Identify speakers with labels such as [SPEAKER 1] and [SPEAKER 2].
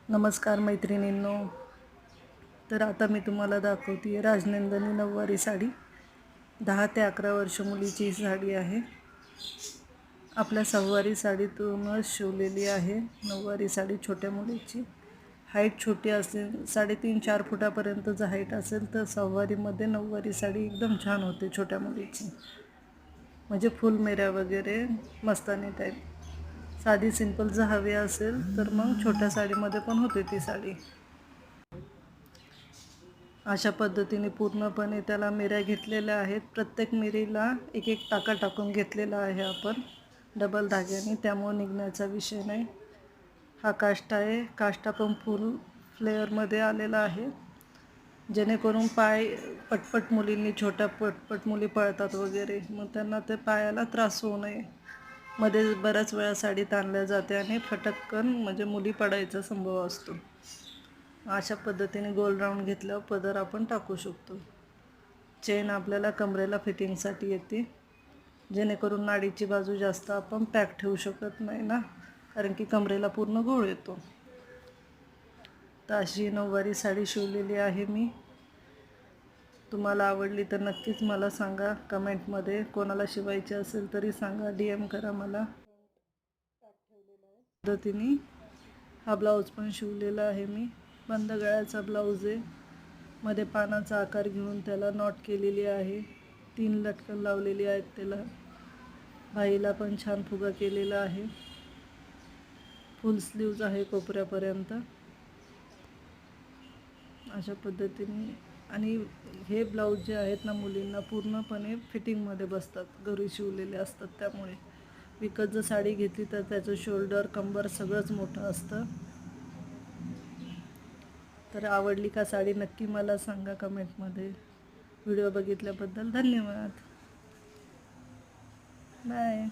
[SPEAKER 1] नमस्कार मैत्रिणींनो. तर आता मी तुम्हाला दाखवते राजनंदिनी नऊवारी साडी. 10 ते 11 वर्ष मुलीची ही साडी आहे. आपल्या सहावारी साडीतूनच शिवलेली आहे. नऊवारी साडी छोट्या मुलीची. हाईट छोटी असेल, 3.5-4 फुटापर्यंत जर हाईट असेल तर सहावारीमध्ये नऊवारी साडी एकदम छान होते छोट्या मुलीची. म्हणजे फुल मेऱ्या वगैरे मस्तानी टाईप. साधी सिंपल जर हवी असेल तर मग छोट्या साडीमध्ये पण होते ती साडी. अशा पद्धतीने पूर्णपणे त्याला मिऱ्या घेतलेल्या आहेत. प्रत्येक मिरीला एक एक टाका टाकून घेतलेला आहे आपण डबल धाग्याने, त्यामुळे निघण्याचा विषय नाही. हा काष्टा आहे. काष्टा पण फुल फ्लेअरमध्ये आलेला आहे, जेणेकरून पाय पटपट मुलींनी छोट्या पटपट मुली पळतात वगैरे, मग त्यांना ते पायाला त्रास होऊ नये. मध्ये बऱ्याच वेळा साडी ताणल्या जाते आणि फटकन म्हणजे मुली पडायचा संभव असतो. अशा पद्धतीने गोल राऊंड घेतल्यावर पदर आपण टाकू शकतो. चेन आपल्याला कमरेला फिटिंगसाठी येते, जेणेकरून नाडीची बाजू जास्त आपण पॅक ठेवू शकत नाही ना, कारण की कमरेला पूर्ण घोळ येतो. तर अशी नऊवारी साडी शिवलेली आहे मी. तुम्हाला आवडली तर नक्कीच मला सांगा कमेंटमध्ये. कोणाला शिवायची असेल तरी सांगा, DM करा मला. पद्धतीने हा ब्लाऊज पण शिवलेला आहे मी. बंद गळ्याचा ब्लाऊज आहे. मध्ये पानाचा आकार घेऊन त्याला नॉट केलेली आहे. 3 लटकन लावलेली आहेत त्याला. बाईला पण छान फुगा केलेला आहे. फुल स्लीव्ज आहे कोपऱ्यापर्यंत. अशा पद्धतीने. आणि हे ब्लाऊज जे आहेत ना मुलींना पूर्णपणे फिटिंगमध्ये बसतात, घरी शिवलेले असतात. त्यामुळे विकत जर साडी घेतली तर त्याचं शोल्डर कंबर सगळंच मोठं असतं. तर आवडली का साडी नक्की मला सांगा कमेंटमध्ये. व्हिडिओ बघितल्याबद्दल धन्यवाद. बाय.